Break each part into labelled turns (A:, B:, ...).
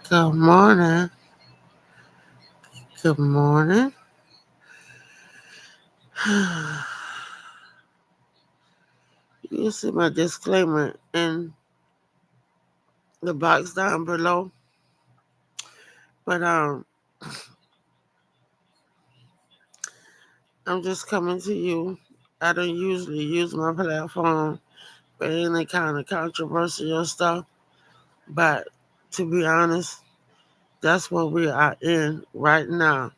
A: Good morning. Good morning. You see my disclaimer in the box down below. But I'm just coming to you. I don't usually use my platform for any kind of controversial stuff. But to be honest, that's what we are in right now.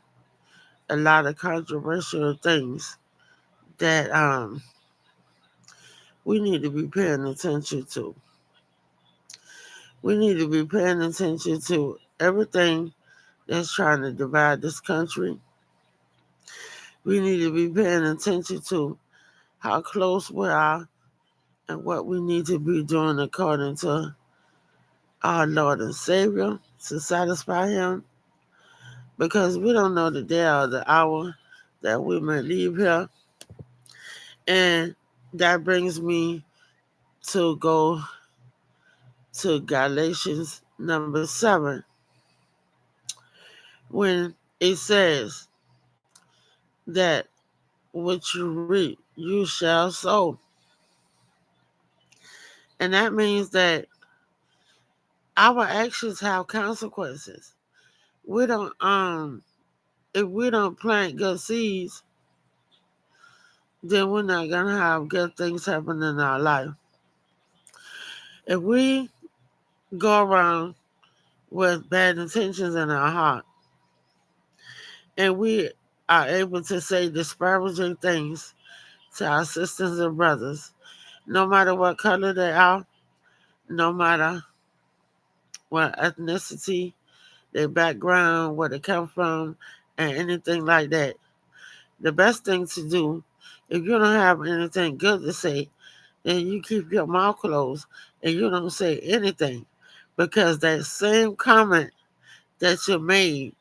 A: A lot of controversial things that we need to be paying attention to. We need to be paying attention to everything that's trying to divide this country. We need to be paying attention to how close we are and what we need to be doing according to our Lord and Savior to satisfy Him, because we don't know the day or the hour that we may leave here. And that brings me to go to Galatians number 7, when it says that what you reap, you shall sow. And that means that our actions have consequences. We don't if we don't plant good seeds, then we're not gonna have good things happen in our life. If we go around with bad intentions in our heart and we are able to say disparaging things to our sisters and brothers, no matter what color they are, no matter what ethnicity, their background, where they come from, and anything like that, the best thing to do, if you don't have anything good to say, then you keep your mouth closed and you don't say anything, because that same comment that you made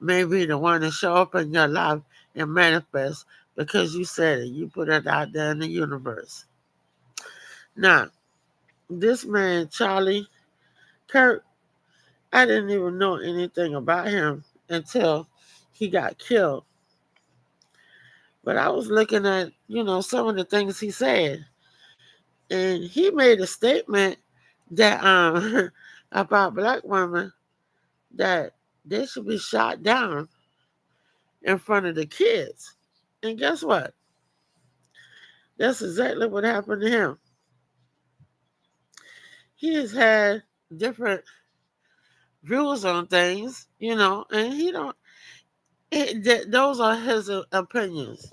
A: may be the one that show up in your life and manifest because you said it. You put it out there in the universe. Now, this man, Charlie Kirk, I didn't even know anything about him until he got killed. But I was looking at, some of the things he said. And he made a statement that about black women, that they should be shot down in front of the kids. And guess what? That's exactly what happened to him. He has had different views on things, and he don't. Those are his opinions.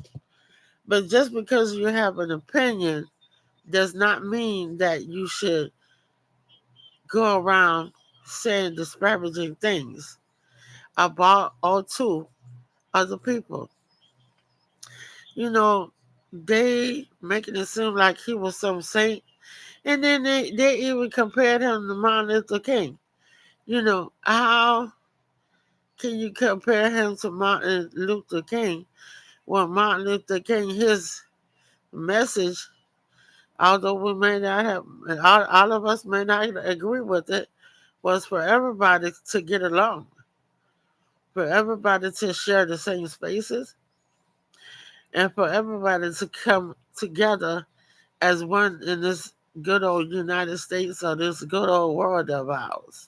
A: But just because you have an opinion does not mean that you should go around saying disparaging things about or to other people. You know, they making it seem like he was some saint. And then they even compared him to Martin Luther King. How can you compare him to Martin Luther King when Martin Luther King, his message, although we may not have, all of us may not agree with it, was for everybody to get along, for everybody to share the same spaces, and for everybody to come together as one in this good old United States or this good old world of ours.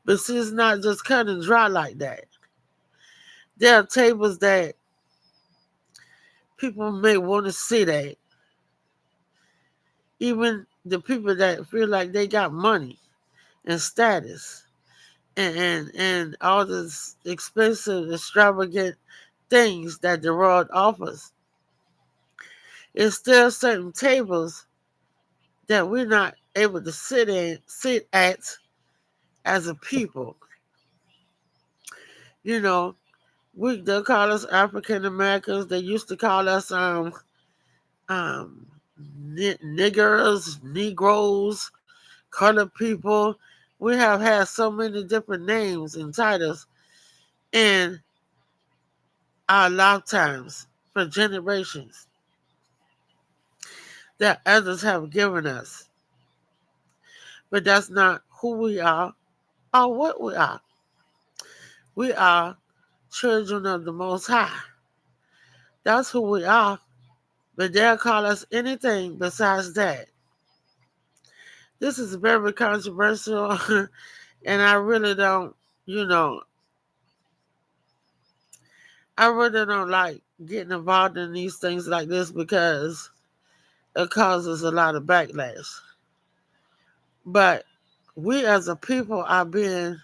A: But see, it's not just cut and dry like that. There are tables that people may want to sit at, even the people that feel like they got money and status and all this expensive, extravagant things that the world offers. It's still certain tables that we're not able to sit at as a people. You know, they'll call us African Americans. They used to call us um niggers, Negroes, colored people. We have had so many different names and titles in our lifetimes for generations that others have given us. But that's not who we are are what we are. We are children of the Most High. That's who we are. But they'll call us anything besides that. This is very controversial, and I really don't, you know, I really don't like getting involved in these things like this because it causes a lot of backlash. But we as a people are being,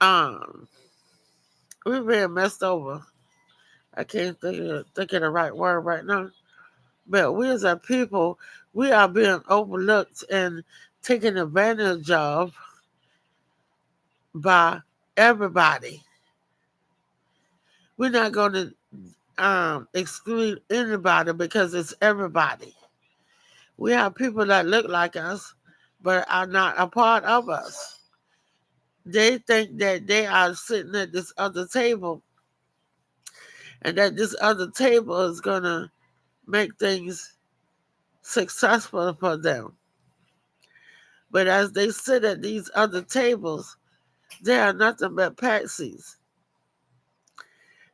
A: um, we're being messed over. I can't think of the right word right now. But we as a people, we are being overlooked and taken advantage of by everybody. We're not going to exclude anybody because it's everybody. We have people that look like us but are not a part of us. They think that they are sitting at this other table and that this other table is going to make things successful for them. But as they sit at these other tables, they are nothing but patsies.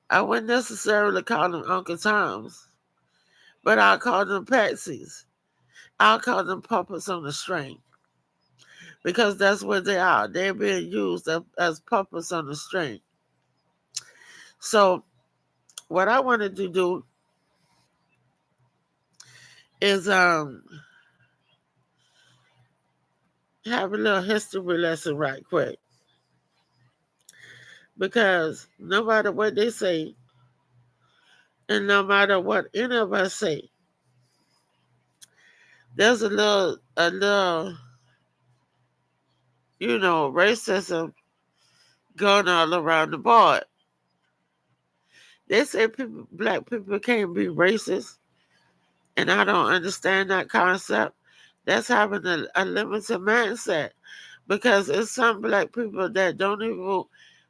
A: I wouldn't necessarily call them Uncle Toms, but I'll call them patsies. I'll call them puppets on the string because that's what they are. They're being used as puppets on the string. So, what I wanted to do is have a little history lesson right quick because no matter what they say and no matter what any of us say, there's a little racism going all around the board. They say black people can't be racist, and I don't understand that concept. That's having a limited mindset because it's some black people that don't even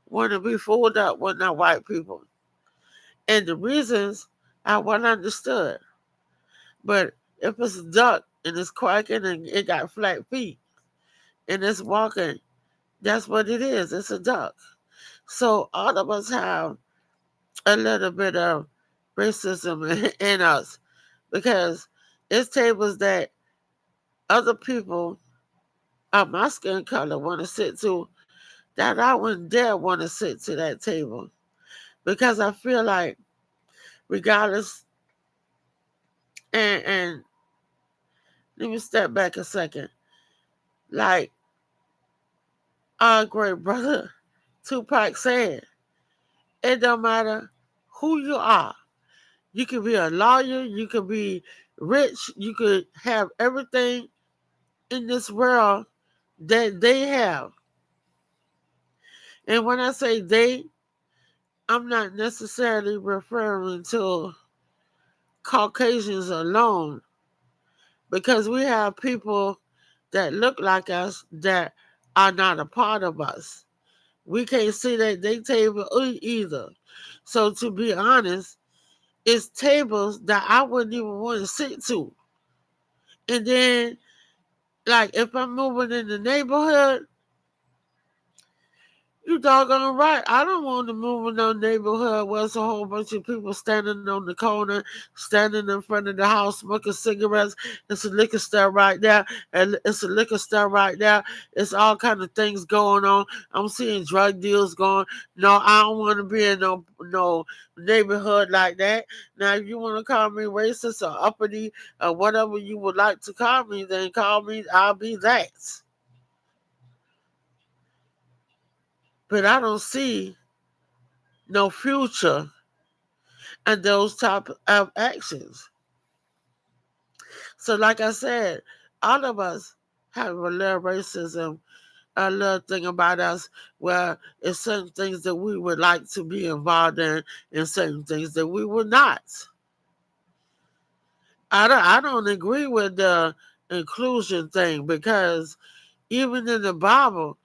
A: want to be fooled up with not white people. And the reasons are well understood. But if it's a duck and it's quacking and it got flat feet and it's walking, that's what it is. It's a duck. So all of us have a little bit of racism in us because it's tables that other people of my skin color want to sit to that I wouldn't dare want to sit to that table because I feel like regardless and let me step back a second. Like our great brother Tupac said, it don't matter who you are. You can be a lawyer, you could be rich, you could have everything in this world that they have. And when I say they, I'm not necessarily referring to Caucasians alone because we have people that look like us that are not a part of us. We can't see that they table either. So to be honest, it's tables that I wouldn't even want to sit to. And then, like, if I'm moving in the neighborhood, you doggone right. I don't want to move in no neighborhood where there's a whole bunch of people standing on the corner, standing in front of the house, smoking cigarettes. It's a liquor store right there, and it's a liquor store right there. It's all kind of things going on. I'm seeing drug deals going. No, I don't want to be in no neighborhood like that. Now, if you want to call me racist or uppity or whatever you would like to call me, then call me. I'll be that. But I don't see no future in those type of actions. So, like I said, all of us have a little racism, a little thing about us where it's certain things that we would like to be involved in and certain things that we would not. I don't agree with the inclusion thing because even in the Bible,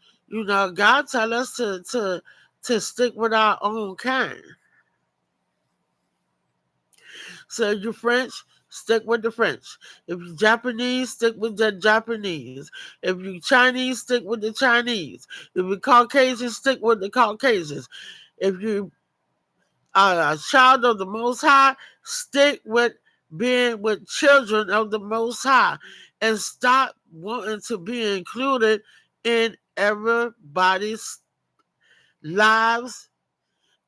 A: God tell us to stick with our own kind. So you French, stick with the French. If you Japanese, stick with the Japanese. If you Chinese, stick with the Chinese. If you Caucasian, stick with the Caucasians. If you are a child of the Most High, stick with being with children of the Most High, and stop wanting to be included in everybody's lives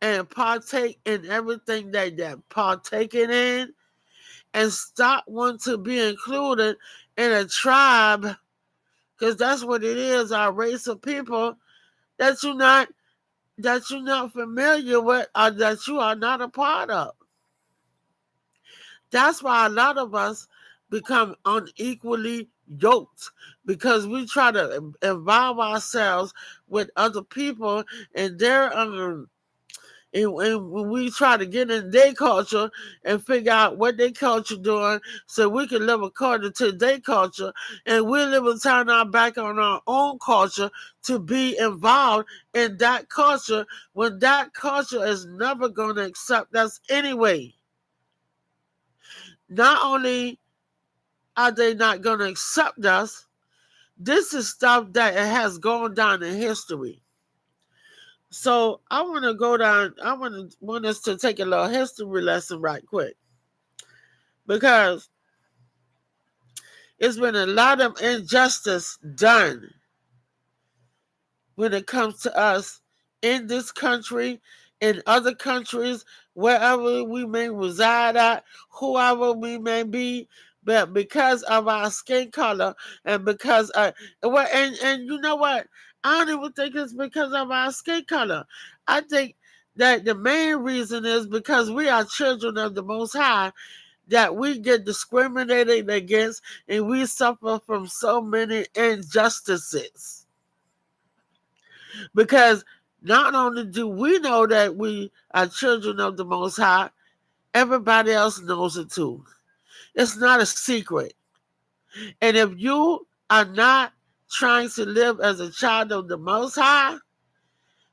A: and partake in everything that they're partaking in, and stop wanting to be included in a tribe, because that's what it is, our race of people that you're not familiar with, or that you are not a part of. That's why a lot of us become unequally yoked, because we try to involve ourselves with other people and their and when we try to get in their culture and figure out what their culture doing so we can live according to their culture, and we live and turn our back on our own culture to be involved in that culture when that culture is never going to accept us anyway. Not only are they not going to accept us, this is stuff that has gone down in history. So I want to go down. I want us to take a little history lesson right quick, because it's been a lot of injustice done when it comes to us in this country, in other countries, wherever we may reside at, whoever we may be, but because of our skin color and because and you know what? I don't even think it's because of our skin color. I think that the main reason is because we are children of the Most High, that we get discriminated against and we suffer from so many injustices. Because not only do we know that we are children of the Most High, everybody else knows it too. It's not a secret. And if you are not trying to live as a child of the Most High,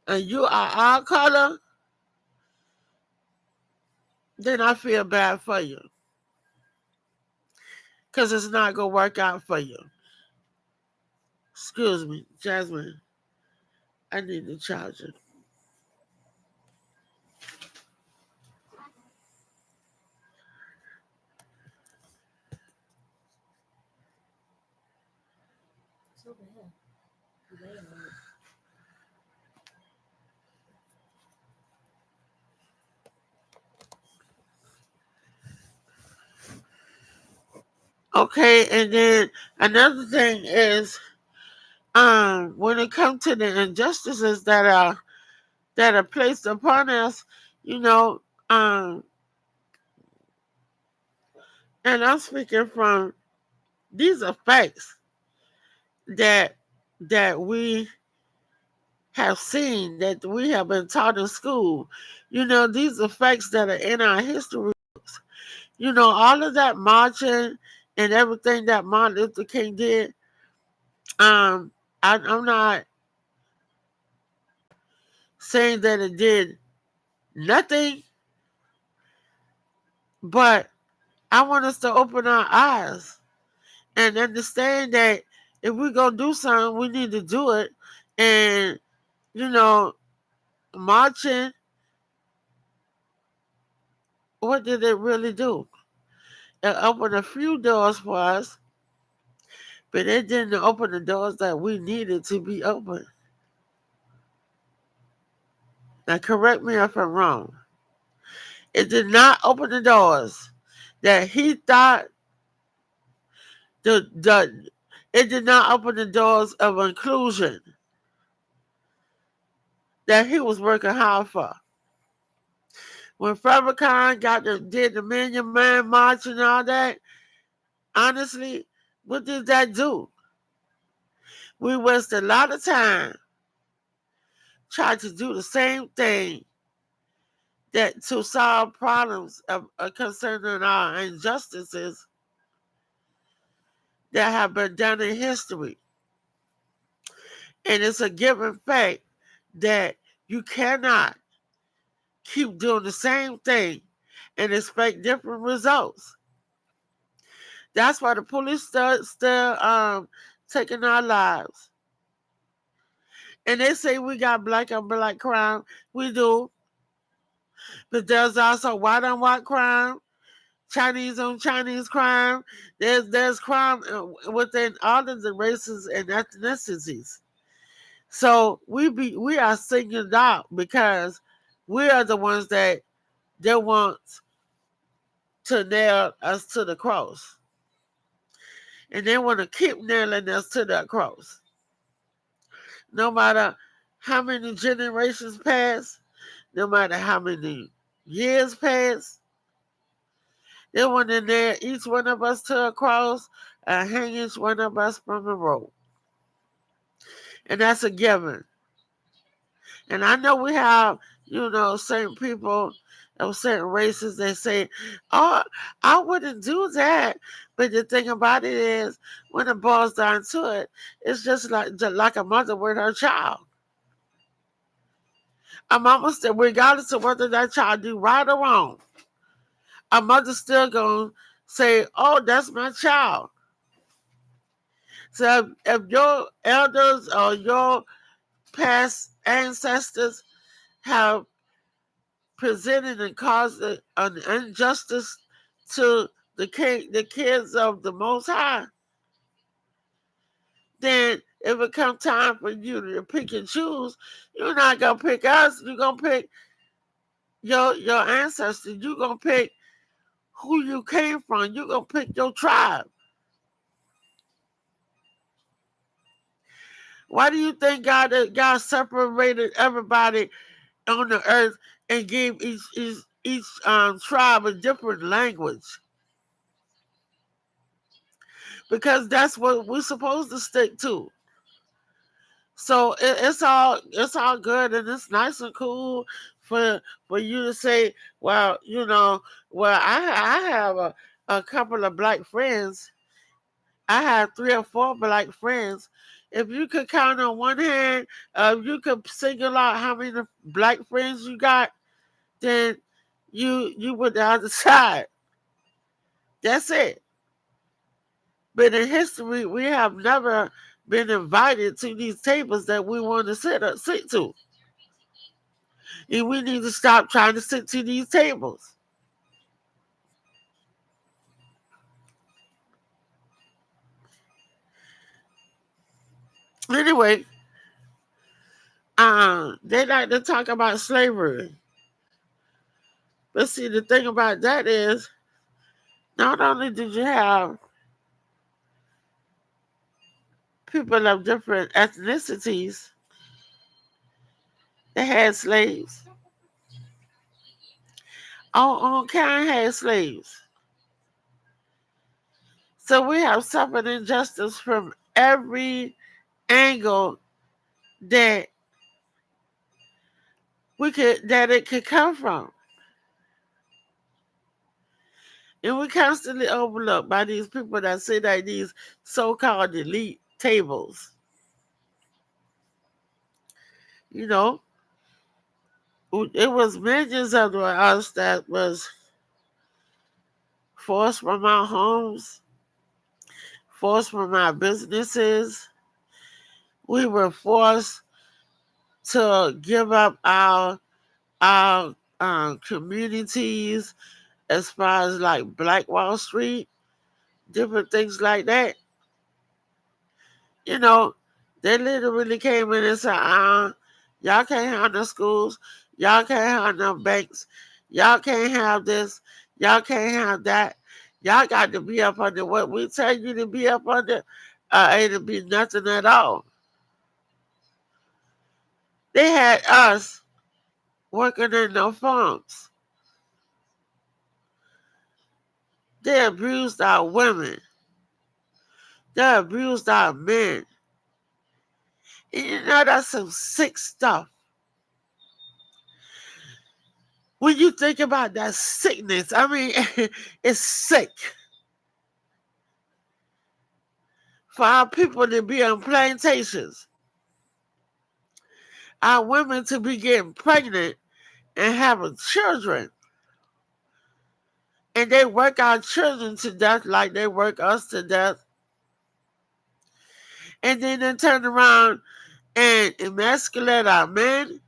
A: and you are our color, then I feel bad for you. Because it's not going to work out for you. Excuse me, Jasmine. I need the charger. Okay, and then another thing is, when it comes to the injustices that are placed upon us, you know, and I'm speaking from these are facts that we have seen, that we have been taught in school. You know, these are facts that are in our history. You know, all of that marching and everything that Martin Luther King did. I'm not saying that it did nothing, but I want us to open our eyes and understand that if we're going to do something, we need to do it. And, you know, marching, what did it really do? It opened a few doors for us, but it didn't open the doors that we needed to be open. Now, correct me if I'm wrong. It did not open the doors that he thought it did not open the doors of inclusion that he was working hard for. When Farrakhan did the Million Man March and all that, honestly, what did that do? We wasted a lot of time trying to do the same thing that to solve problems concerning our injustices that have been done in history. And it's a given fact that you cannot keep doing the same thing and expect different results. That's why the police still taking our lives. And they say we got black on black crime. We do. But there's also white on white crime, Chinese on Chinese crime. There's crime within all of the races and ethnicities. So we are singled out because we are the ones that they want to nail us to the cross. And they want to keep nailing us to that cross. No matter how many generations pass, no matter how many years pass, they want to nail each one of us to a cross and hang each one of us from a rope. And that's a given. And I know we have, certain people of certain races that say, oh, I wouldn't do that. But the thing about it is, when it boils down to it, it's just like a mother with her child. A mama still, regardless of whether that child do right or wrong, a mother still gonna say, oh, that's my child. So if your elders or your past ancestors have presented and caused an injustice to the kids of the Most High, then if it come time for you to pick and choose, you're not gonna pick us. You're gonna pick your ancestors. You're gonna pick who you came from. You're gonna pick your tribe. Why do you think God separated everybody on the earth and gave each tribe a different language? Because that's what we're supposed to stick to. So it's all good and it's nice and cool for you to say, well, I have a couple of black friends. I have 3 or 4 black friends. If you could count on one hand, you could single out how many black friends you got, then you were the other side. That's it. But in history, we have never been invited to these tables that we want to sit to. And we need to stop trying to sit to these tables. Anyway, they like to talk about slavery. But see, the thing about that is, not only did you have people of different ethnicities that had slaves, all kind had slaves. So we have suffered injustice from every angle that it could come from. And we constantly overlooked by these people that sit at these so-called elite tables. You know, it was millions of us that was forced from our homes, forced from our businesses. We were forced to give up our communities as far as like Black Wall Street, different things like that. You know, they literally came in and said, y'all can't have no schools, y'all can't have no banks, y'all can't have this, y'all can't have that. Y'all got to be up under what we tell you to be up under, ain't to be nothing at all. They had us working in no farms. They abused our women. They abused our men. And that's some sick stuff. When you think about that sickness, I mean, it's sick for our people to be on plantations, our women to be getting pregnant and having children, And they work our children to death like they work us to death. And then they turn around and emasculate our men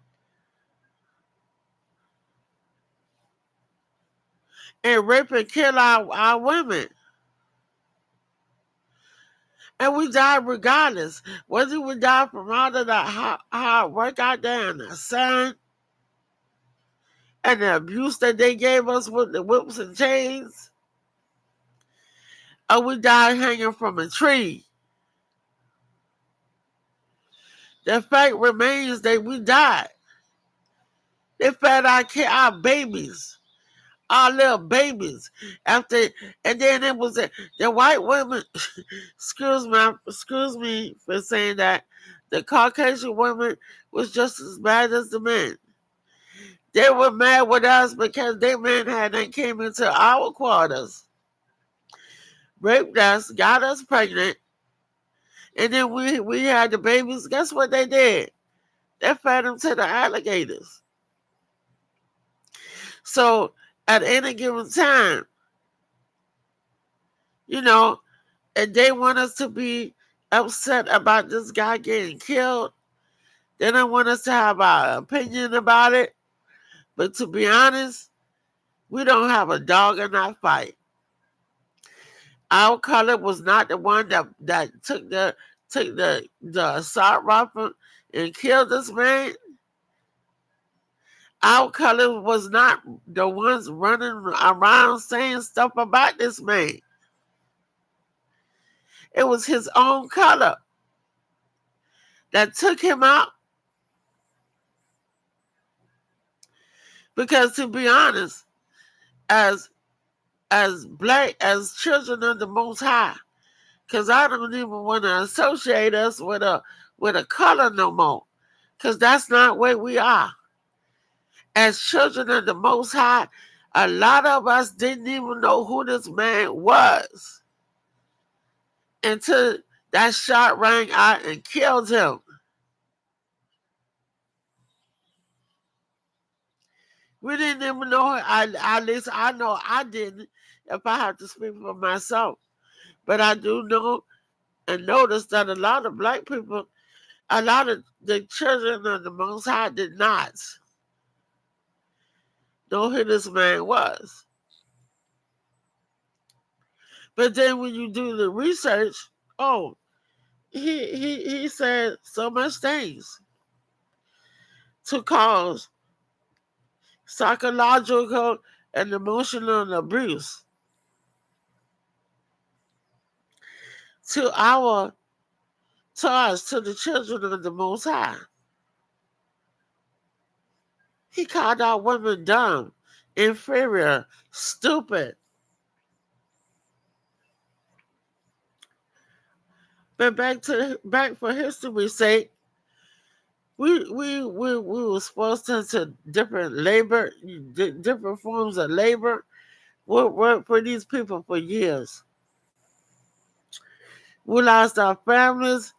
A: and rape and kill our women. And we die regardless. Whether we die from all of the hard work out there in the sun and the abuse that they gave us with the whips and chains, or we die hanging from a tree. The fact remains that we died. They fed our babies, our little babies. After, and then it was the white women. excuse me for saying that. The Caucasian women was just as bad as the men. They were mad with us because their men they came into our quarters, raped us, got us pregnant, and then we had the babies. Guess what they did? They fed them to the alligators. So at any given time, and they want us to be upset about this guy getting killed. They don't want us to have our opinion about it. But to be honest, we don't have a dog in that fight. Our color was not the one that took the assault rifle and killed this man. Our color was not the ones running around saying stuff about this man. It was his own color that took him out. Because to be honest, as black, as children of the Most High, because I don't even want to associate us with a color no more, because that's not where we are. As children of the Most High, a lot of us didn't even know who this man was until that shot rang out and killed him. We didn't even know. At least I know I didn't, if I have to speak for myself. But I do know and notice that a lot of black people, a lot of the children of the Most High did not know who this man was. But then when you do the research, oh, he said so much things to cause psychological and emotional abuse to us, to the children of the Most High. He called our women dumb, inferior, stupid. But back for history's sake, we were supposed to different labor, different forms of labor. Work for these people for years. We lost our families,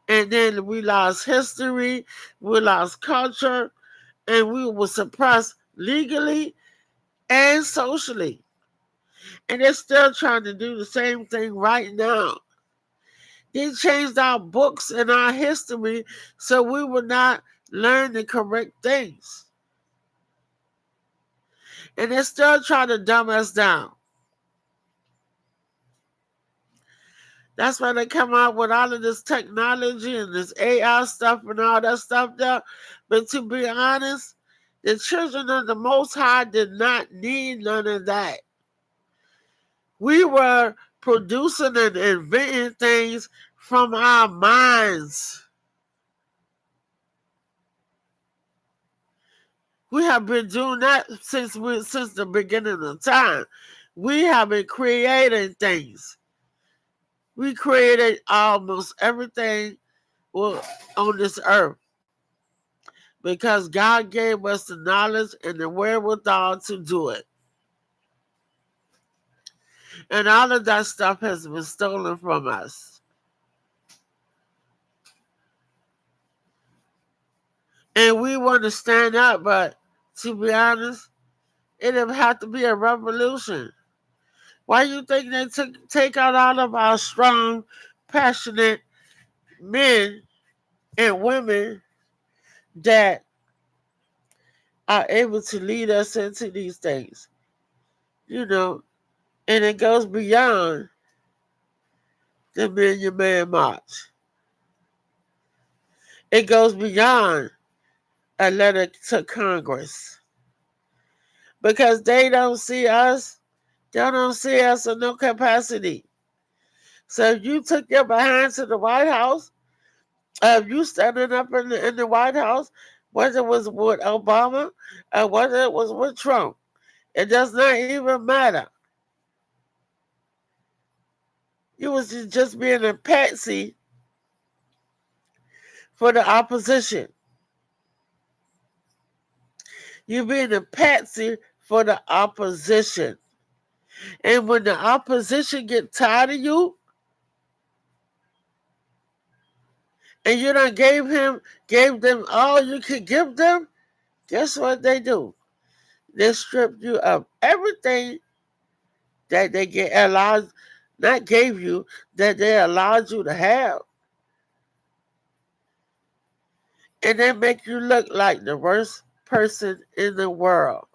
A: and then we lost history, we lost culture, and we were suppressed legally and socially. And they're still trying to do the same thing right now. They changed our books and our history so we would not learn the correct things. And they're still trying to dumb us down. That's why they come out with all of this technology and this AI stuff and all that stuff there. But to be honest, the children of the Most High did not need none of that. We were producing and inventing things from our minds. We have been doing that since the beginning of time. We have been creating things. We created almost everything on this earth because God gave us the knowledge and the wherewithal to do it. And all of that stuff has been stolen from us. And we want to stand up, but to be honest, it'll have to be a revolution. Why you think they take out all of our strong, passionate men and women that are able to lead us into these things? You know, and it goes beyond the Million Man March. It goes beyond a letter to Congress because they don't see us. They don't see us in no capacity. So if you took your behind to the White House, you standing up in the White House, whether it was with Obama or whether it was with Trump, it does not even matter. You was just being a patsy for the opposition. You being a patsy for the opposition. And when the opposition get tired of you, and you done gave them all you could give them, guess what they do? They strip you of everything that they get allowed, not gave you, that they allowed you to have. And they make you look like the worst person in the world.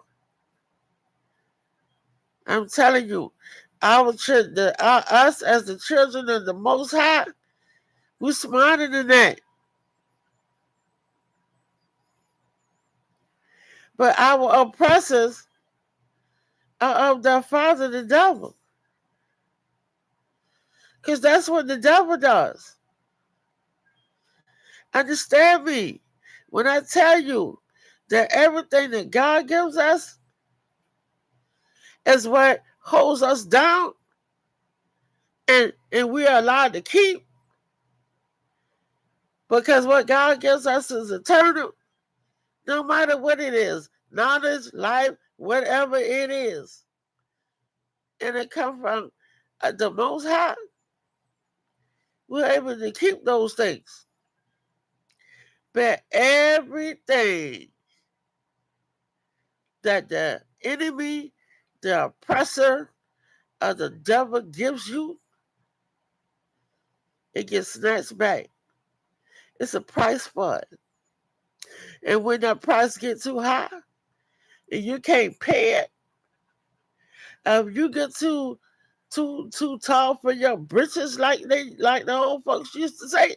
A: I'm telling you, us as the children of the Most High, we're smarter than that. But our oppressors are of their father, the devil. Because that's what the devil does. Understand me when I tell you that everything that God gives us is what holds us down and we are allowed to keep because what God gives us is eternal, no matter what it is, knowledge, life, whatever it is. And it comes from the Most High. We're able to keep those things. But everything that the enemy, the oppressor, or the devil gives you, it gets snatched back. It's a price for it. And when that price gets too high and you can't pay it, you get too tall for your britches, like the old folks used to say.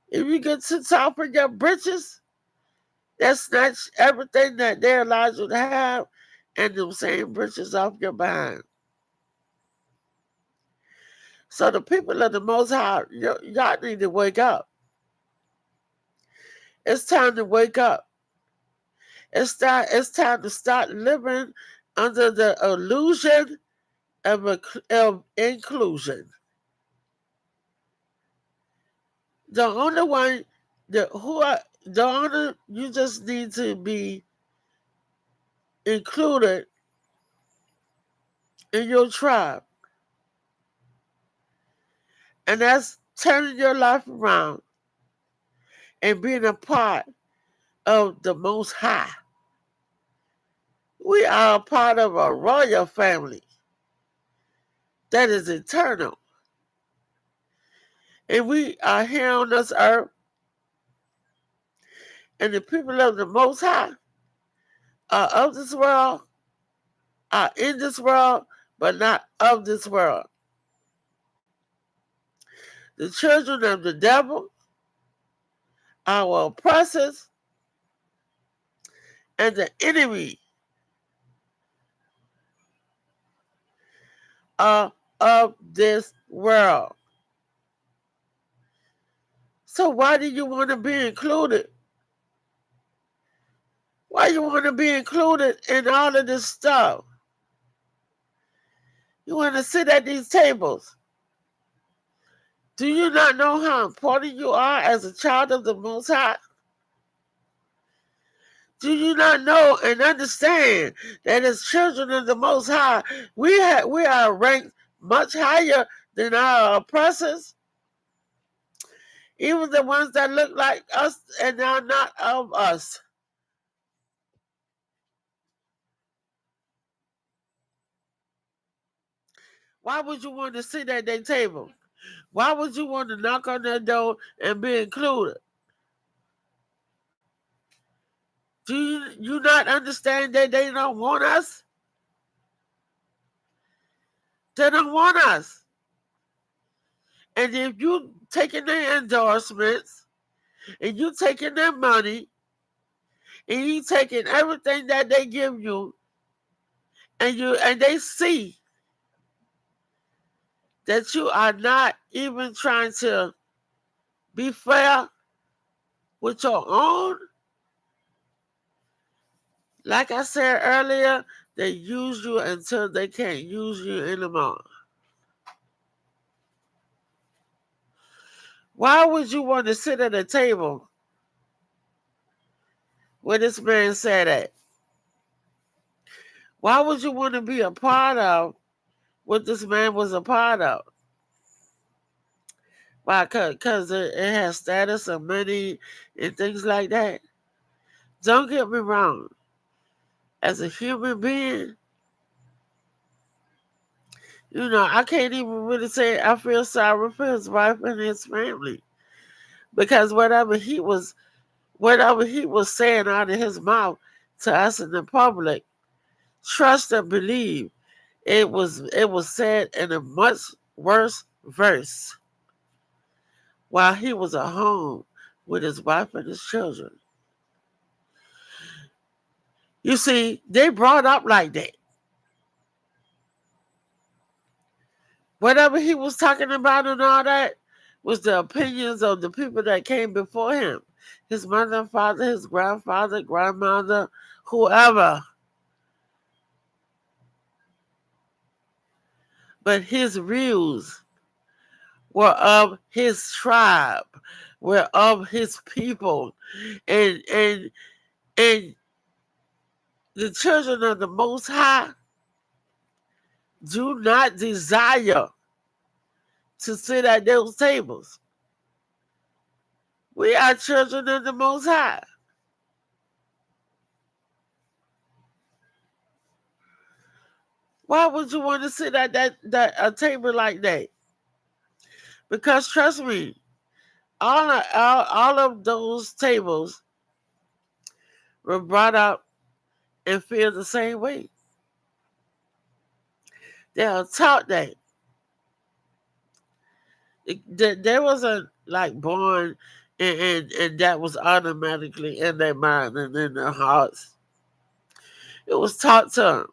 A: If you get too tall for your britches, that snatch everything that they allowed you to have and them same britches off your behind. So the people of the Most High, y'all need to wake up. It's time to wake up. It's time to start living under the illusion of inclusion. The only one you just need to be included in your tribe. And that's turning your life around and being a part of the Most High. We are a part of a royal family that is eternal. And we are here on this earth, and the people of the Most High are of this world, are in this world, but not of this world. The children of the devil, our oppressors, and the enemy are of this world. So why do you want to be included? Why you want to be included in all of this stuff? You want to sit at these tables. Do you not know how important you are as a child of the Most High? Do you not know and understand that as children of the Most High, we are ranked much higher than our oppressors? Even the ones that look like us and are not of us. Why would you want to sit at their table? Why would you want to knock on their door and be included? Do you not understand that they don't want us? They don't want us. And if you taking their endorsements and you taking their money and you taking everything that they give you and they see that you are not even trying to be fair with your own, like I said earlier, they use you until they can't use you anymore. Why would you want to sit at a table where this man sat at? Why would you want to be a part of what this man was a part of? Why? Because it has status and money and things like that. Don't get me wrong. As a human being, I can't even really say I feel sorry for his wife and his family. Because whatever he was saying out of his mouth to us in the public, trust and believe it was said in a much worse verse while he was at home with his wife and his children. You see, they brought up like that. Whatever he was talking about and all that was the opinions of the people that came before him. His mother and father, his grandfather, grandmother, whoever. But his views were of his tribe, were of his people. And the children of the Most High do not desire to sit at those tables. We are children of the Most High. Why would you want to sit at a table like that? Because trust me, all of those tables were brought up and feel the same way. They are taught that. There wasn't like born and that was automatically in their mind and in their hearts. It was taught to them.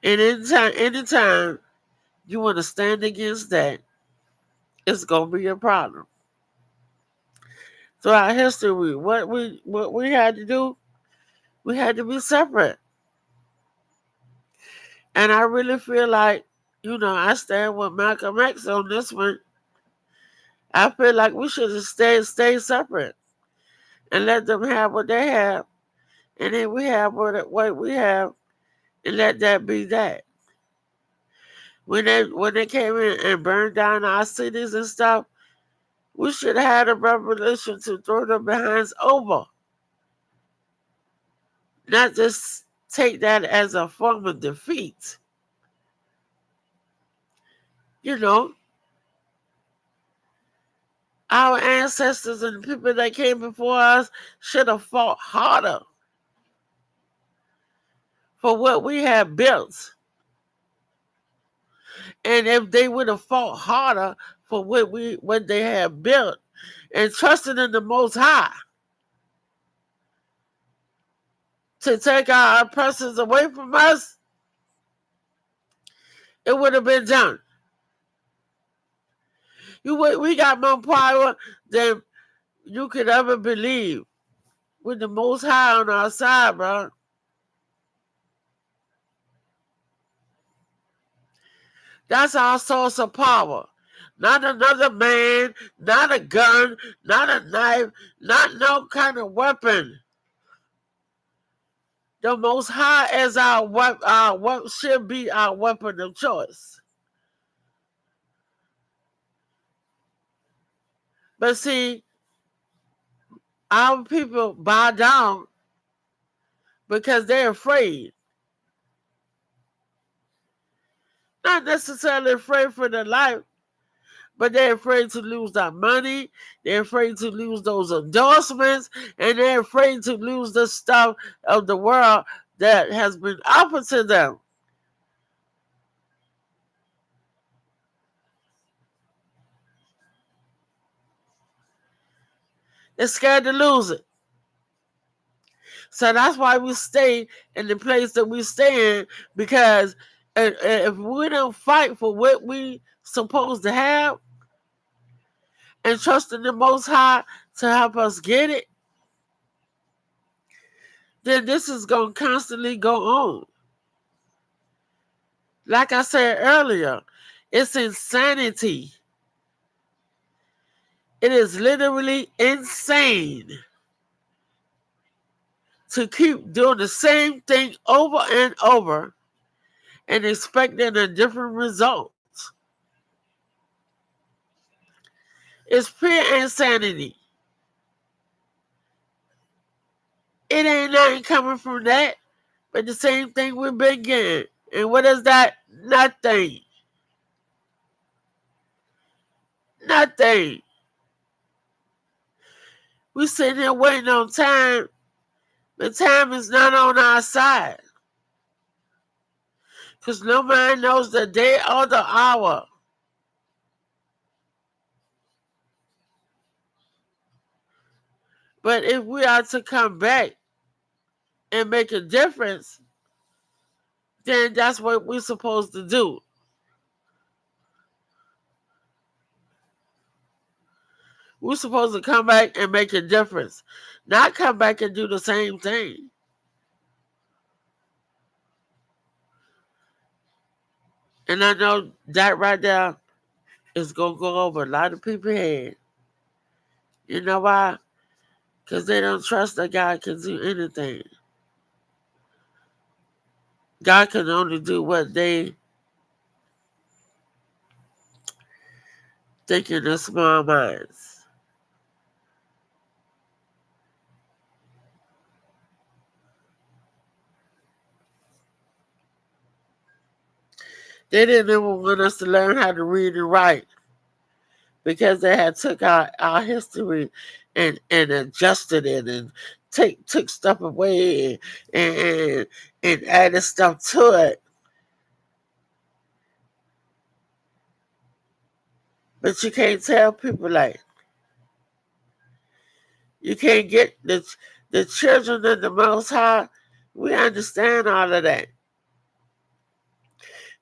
A: And anytime you want to stand against that, it's gonna be a problem. Throughout history, what we had to do, we had to be separate. And I really feel like, I stand with Malcolm X on this one. I feel like we should have stay separate and let them have what they have, and then we have what we have, and let that be that. When they came in and burned down our cities and stuff, we should have had a revolution to throw them behinds over, not just take that as a form of defeat. Our ancestors and the people that came before us should have fought harder for what we have built. And if they would have fought harder for what they have built and trusted in the Most High to take our oppressors away from us, it would have been done. We got more power than you could ever believe with the Most High on our side, bro. That's our source of power. Not another man, not a gun, not a knife, not no kind of weapon. The Most High is what should be our weapon of choice. But see, our people bow down because they're afraid. Not necessarily afraid for their life, but they're afraid to lose their money. They're afraid to lose those endorsements, and they're afraid to lose the stuff of the world that has been offered to them. They're scared to lose it. So that's why we stay in the place that we stay in, because if we don't fight for what we supposed to have and trust in the Most High to help us get it, then this is going to constantly go on. Like I said earlier, it's insanity. It is literally insane to keep doing the same thing over and over and expecting a different result. It's pure insanity. It ain't nothing coming from that, but the same thing we've been getting. And what is that? Nothing. Nothing. We sitting here waiting on time, but time is not on our side. Because nobody knows the day or the hour. But if we are to come back and make a difference, then that's what we're supposed to do. We're supposed to come back and make a difference, not come back and do the same thing. And I know that right there is going to go over a lot of people's head. You know why? Because they don't trust that God can do anything. God can only do what they think in their small minds. They didn't even want us to learn how to read and write because they had took our history and adjusted it and took stuff away and added stuff to it. But you can't tell people like, you can't get the children of the Most High. We understand all of that.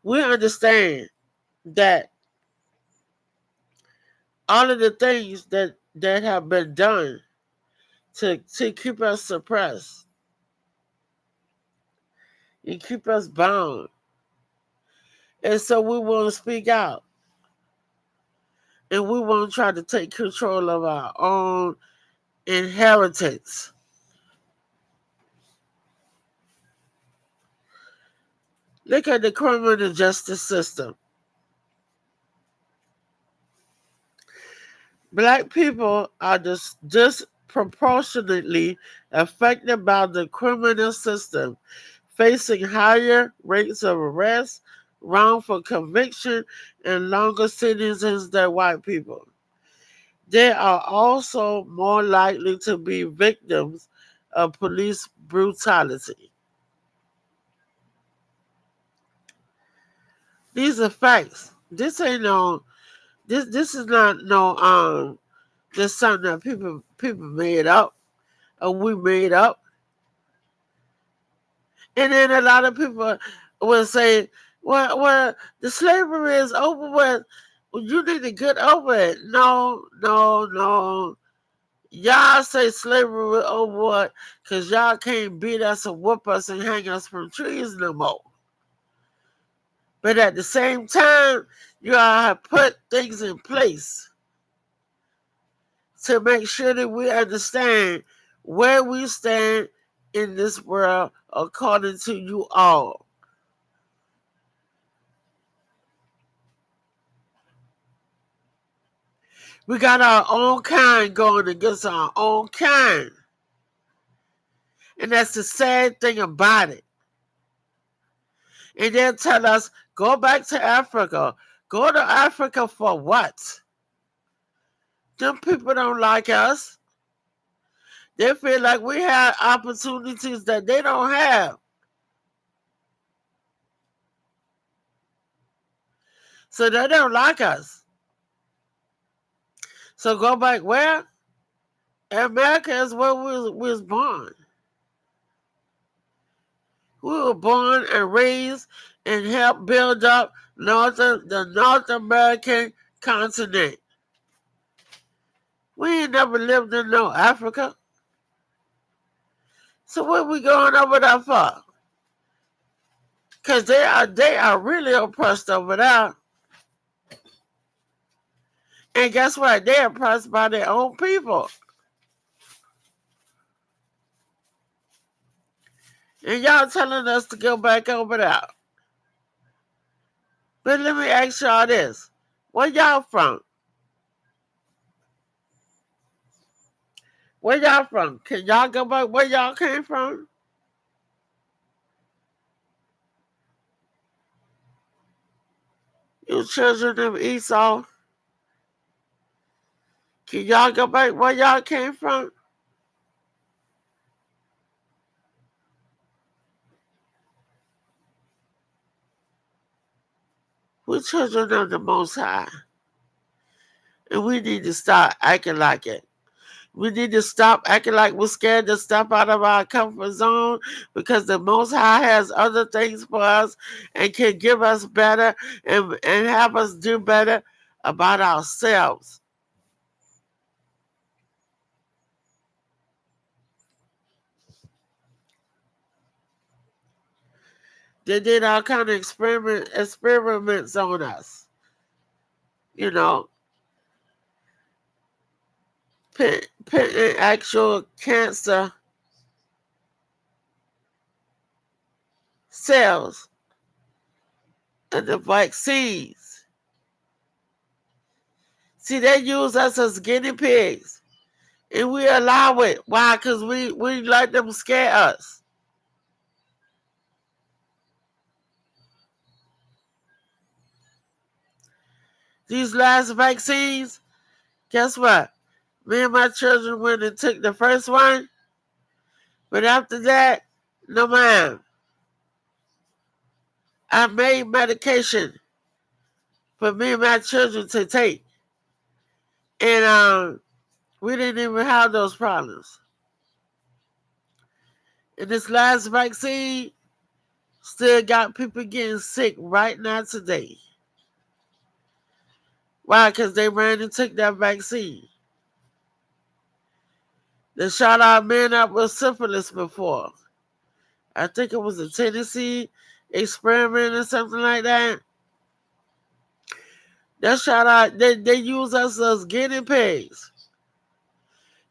A: We understand that all of the things that have been done to keep us suppressed and keep us bound. And so we want to speak out. And we want to try to take control of our own inheritance. Look at the criminal justice system. Black people are disproportionately affected by the criminal system, facing higher rates of arrest, wrongful conviction, and longer sentences than white people. They are also more likely to be victims of police brutality. These are facts. This ain't no. This is not no. Just something that people made up or we made up. And then a lot of people will say, well, the slavery is over with. Well, you need to get over it. No, no, no. Y'all say slavery was over with because y'all can't beat us and whoop us and hang us from trees no more. But at the same time, you all have put things in place to make sure that we understand where we stand in this world according to you all. We got our own kind going against our own kind. And that's the sad thing about it. And they'll tell us, go back to Africa. Go to Africa for what? Them people don't like us. They feel like we have opportunities that they don't have. So they don't like us. So go back where? America is where we was born. We were born and raised and helped build up the North American continent. We ain't never lived in no Africa. So what we going over there for? Because they are really oppressed over there. And guess what? They're oppressed by their own people. And y'all telling us to go back over there. But let me ask y'all this. Where y'all from? Where y'all from? Can y'all go back where y'all came from? You children of Esau. Can y'all go back where y'all came from? We're children of the Most High. And we need to start acting like it. We need to stop acting like we're scared to step out of our comfort zone because the Most High has other things for us and can give us better and have us do better about ourselves. They did all kind of experiments on us. You know, putting actual cancer cells in the vaccines. See, they use us as guinea pigs. And we allow it. Why? Because we let them scare us. These last vaccines, guess what? Me and my children went and took the first one. But after that, no ma'am. I made medication for me and my children to take. And we didn't even have those problems. And this last vaccine still got people getting sick right now today. Why? Because they ran and took that vaccine. They shot our men up with syphilis before. I think it was a Tennessee experiment or something like that. They shot out, they use us as guinea pigs.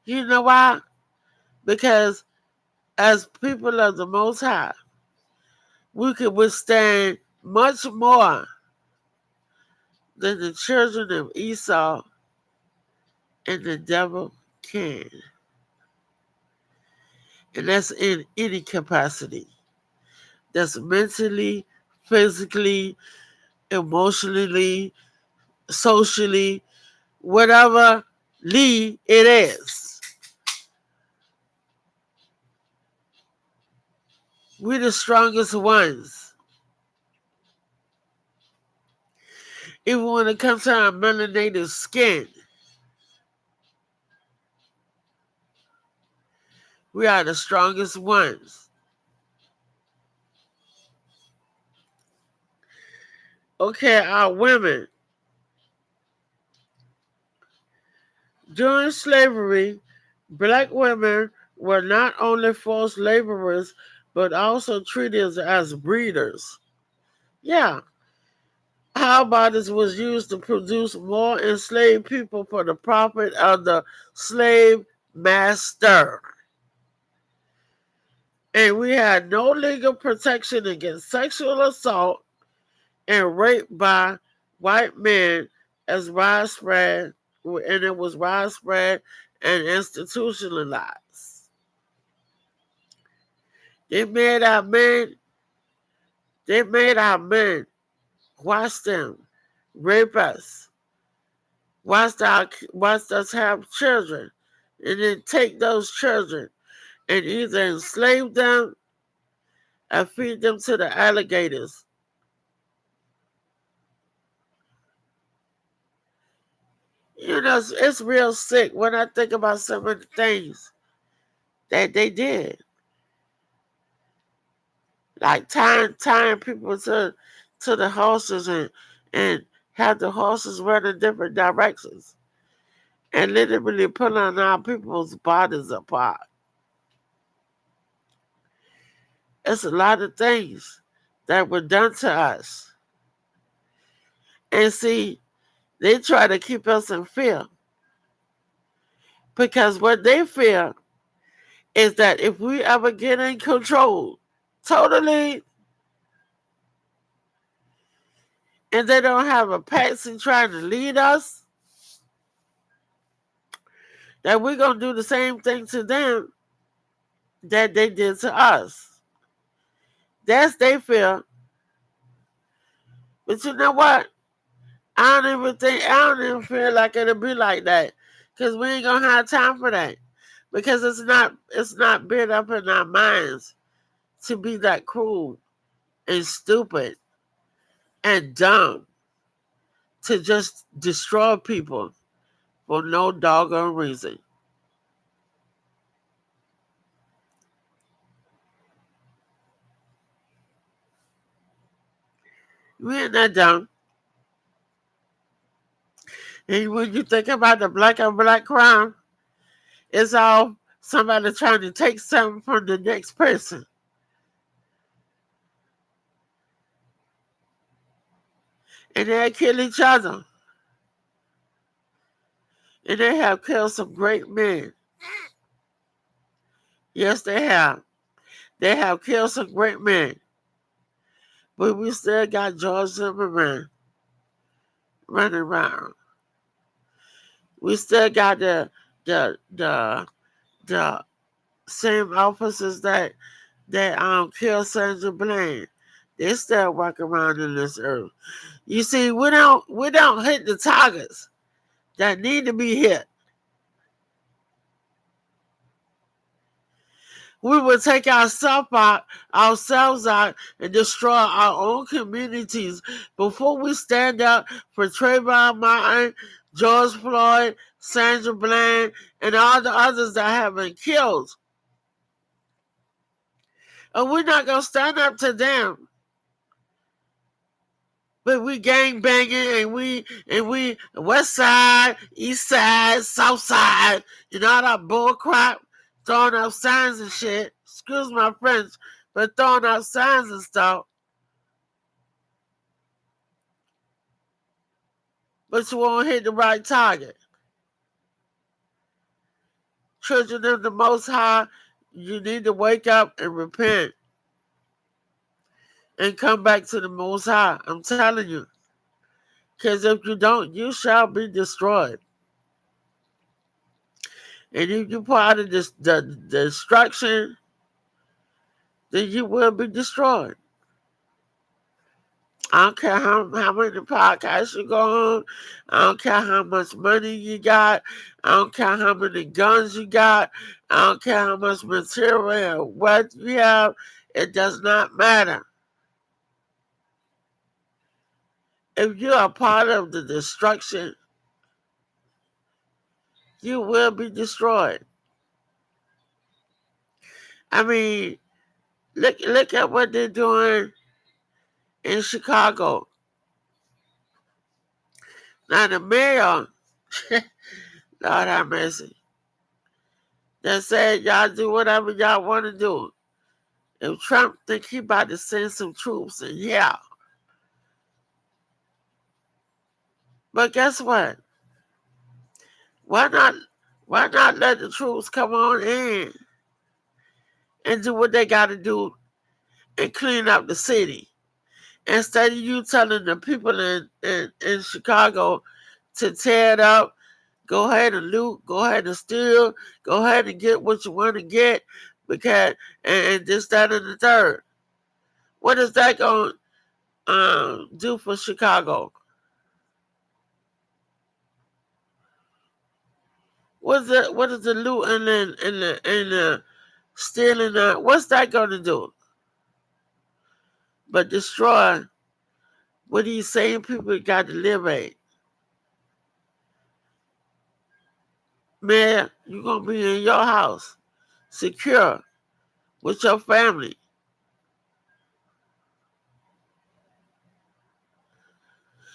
A: You know why? Because as people of the Most High, we can withstand much more than the children of Esau and the devil can. And that's in any capacity. That's mentally, physically, emotionally, socially, whatever it is. We're the strongest ones. Even when it comes to our melanated skin, we are the strongest ones. Okay, our women. During slavery, black women were not only forced laborers, but also treated as breeders. Yeah, how about this was used to produce more enslaved people for the profit of the slave master. And we had no legal protection against sexual assault and rape by white men as widespread, and it was widespread and institutionalized. They made our men They made our men watch them, rape us, watch us have children, and then take those children and either enslave them or feed them to the alligators. You know, it's real sick when I think about some of the things that they did. Like tying people to the horses and have the horses run in different directions and literally pulling our people's bodies apart. It's a lot of things that were done to us. And see, they try to keep us in fear. Because what they fear is that if we ever get in control totally and they don't have a patsy trying to lead us, that we're going to do the same thing to them that they did to us. That's their fear. But you know what? I don't even feel like it'll be like that. Because we ain't going to have time for that. Because it's not built up in our minds to be that cruel and stupid and dumb to just destroy people for no doggone reason. We ain't that dumb. And when you think about the black on black crime, it's all somebody trying to take something from the next person. And they kill each other. And they have killed some great men. Yes, they have. They have killed some great men. But we still got George Zimmerman running around. We still got the same officers that killed Sandra Bland. They still walk around in this earth. You see, we don't hit the targets that need to be hit. We will take ourselves out and destroy our own communities before we stand up for Trayvon Martin, George Floyd, Sandra Bland, and all the others that have been killed. And we're not going to stand up to them. But we gang banging and we west side, east side, south side, and all that bull crap, throwing up signs and shit. Excuse my French, but throwing up signs and stuff. But you won't hit the right target. Children of the Most High, you need to wake up and repent and come back to the Most High. I'm telling you. Because if you don't, you shall be destroyed. And if you're part of the destruction, then you will be destroyed. I don't care how many podcasts you go on. I don't care how much money you got. I don't care how many guns you got. I don't care how much material or what you have. It does not matter. If you are part of the destruction, you will be destroyed. I mean, look at what they're doing in Chicago. Now the mayor, Lord have mercy, that said y'all do whatever y'all want to do. If Trump think he about to send some troops in, yeah. But guess what? Why not let the troops come on in and do what they got to do and clean up the city? Instead of you telling the people in Chicago to tear it up, go ahead and loot, go ahead and steal, go ahead and get what you want to get, because and this, that, and the third. What is that going to do for Chicago? What is the looting and the stealing? What's that going to do? But destroy what these same people got to live at. Man, you're going to be in your house, secure, with your family.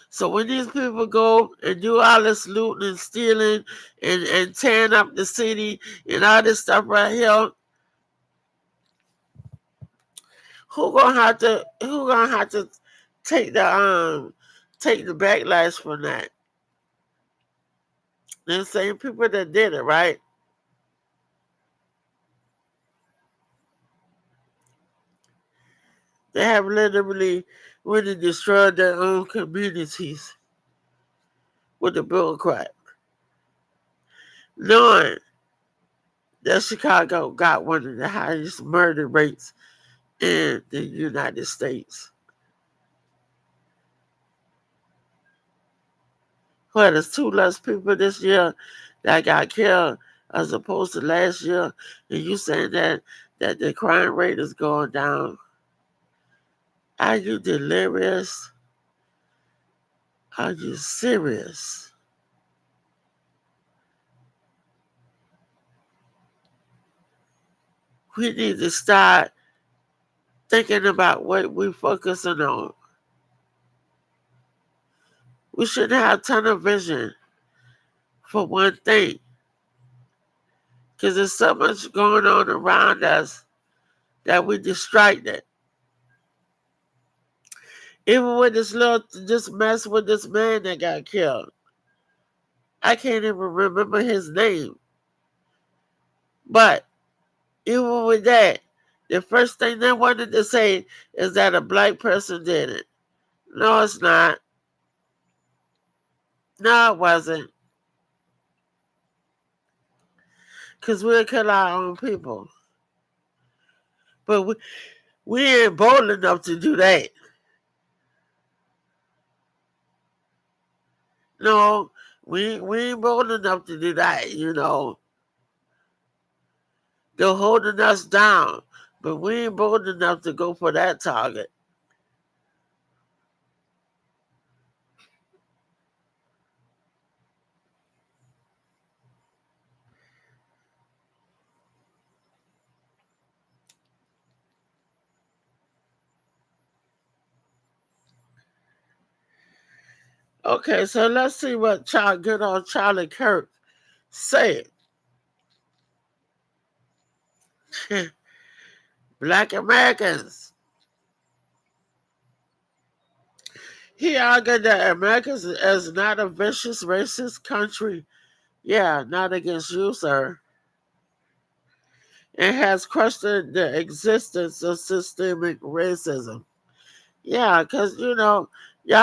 A: So when these people go and do all this looting and stealing and tearing up the city and all this stuff right here, who gonna have to take the backlash from that? The same people that did it, right? They have literally really destroyed their own communities with the bureaucrat, knowing that Chicago got one of the highest murder rates in the United States. Well, there's 2 less people this year that got killed as opposed to last year, and you saying that the crime rate is going down. Are you delirious? Are you serious? We need to start thinking about what we're focusing on. We shouldn't have tunnel vision for one thing, because there's so much going on around us that we're distracted. Even with this mess with this man that got killed, I can't even remember his name. But even with that, the first thing they wanted to say is that a black person did it. No, it's not. No, it wasn't. Because we'll kill our own people. But we ain't bold enough to do that. No, we ain't bold enough to do that. They're holding us down. But we ain't bold enough to go for that target. Okay, so let's see what good old Charlie Kirk said. Black Americans. He argued that America is not a vicious, racist country. Yeah, not against you, sir. It has questioned the existence of systemic racism. Yeah, because, y'all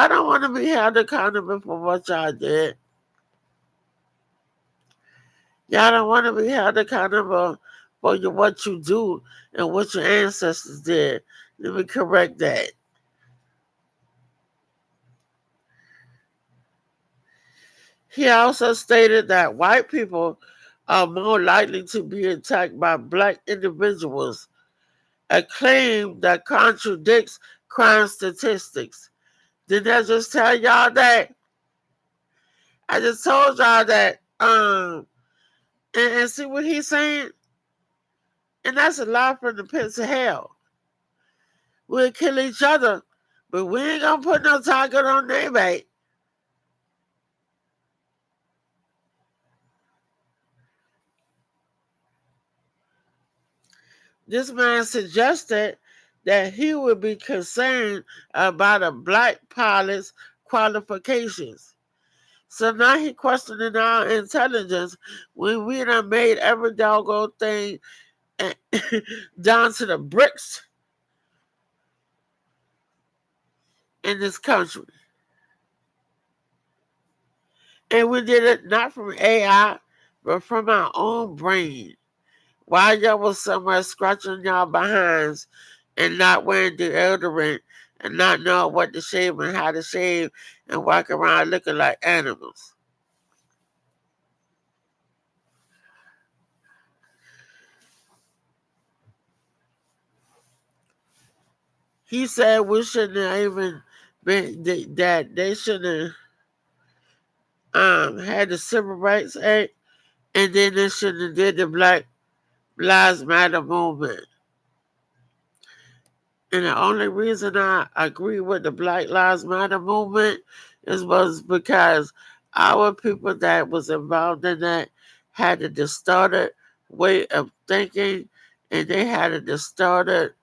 A: don't want to be held accountable for what y'all did. Y'all don't want to be held accountable for what you do and what your ancestors did. Let me correct that. He also stated that white people are more likely to be attacked by black individuals, a claim that contradicts crime statistics. Didn't I just tell y'all that? I just told y'all that. And see what he's saying? And that's a lie from the pits of hell. We'll kill each other, but we ain't gonna put no target on their back. This man suggested that he would be concerned about a black pilot's qualifications. So now he questioning our intelligence when we done made every doggone thing down to the bricks in this country. And we did it not from AI, but from our own brain. While y'all was somewhere scratching y'all behinds, and not wearing deodorant and not knowing what to shave and how to shave and walk around looking like animals. He said we shouldn't have even been that they shouldn't have had the Civil Rights Act, and then they shouldn't have did the Black Lives Matter movement. And the only reason I agree with the Black Lives Matter movement was because our people that was involved in that had a distorted way of thinking, and they had a distorted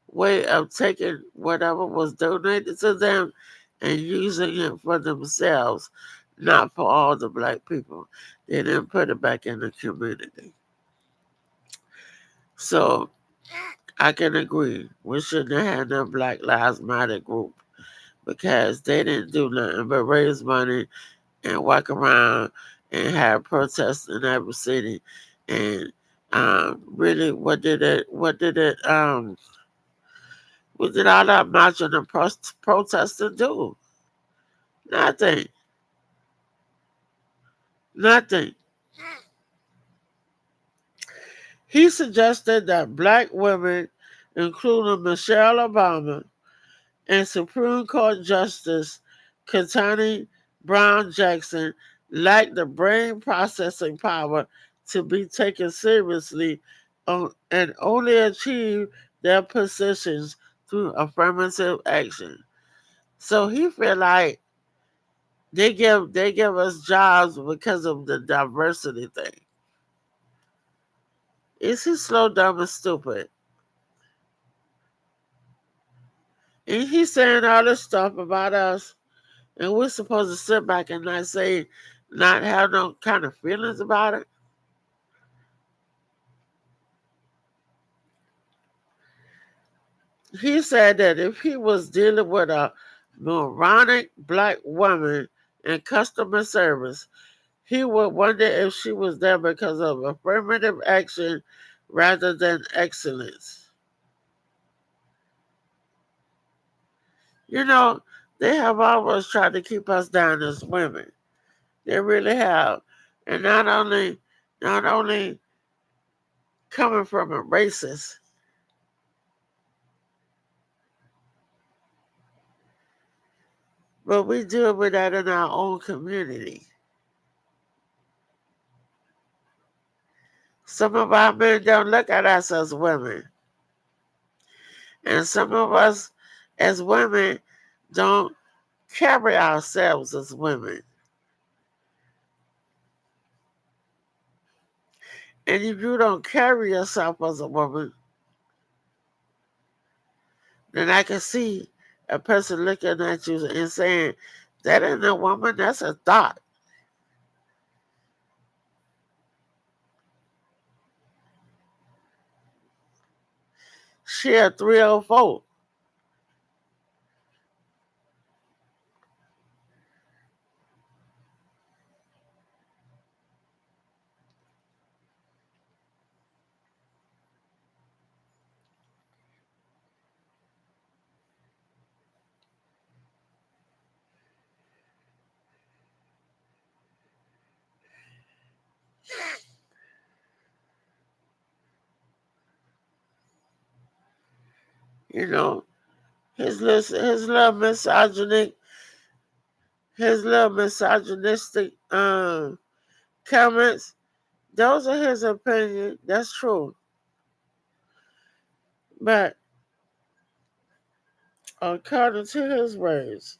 A: way of taking whatever was donated to them and using it for themselves, not for all the black people. They didn't put it back in the community. So I can agree. We shouldn't have had no Black Lives Matter group because they didn't do nothing but raise money and walk around and have protests in every city. And really, what did all that marching and protesting do? Nothing. Nothing. He suggested that black women, including Michelle Obama, and Supreme Court Justice Ketanji Brown Jackson lack the brain processing power to be taken seriously and only achieve their positions through affirmative action. So he feel like they give us jobs because of the diversity thing. Is he slow, dumb, and stupid? And he's saying all this stuff about us, and we're supposed to sit back and not have no kind of feelings about it. He said that if he was dealing with a moronic black woman in customer service, he would wonder if she was there because of affirmative action rather than excellence. You know, they have always tried to keep us down as women. They really have. And not only coming from a racist, but we deal with that in our own community. Some of our men don't look at us as women. And some of us as women don't carry ourselves as women. And if you don't carry yourself as a woman, then I can see a person looking at you and saying, that ain't a woman, that's a thought. She a 304. You know, his little misogynistic comments, those are his opinion. That's true. But according to his words,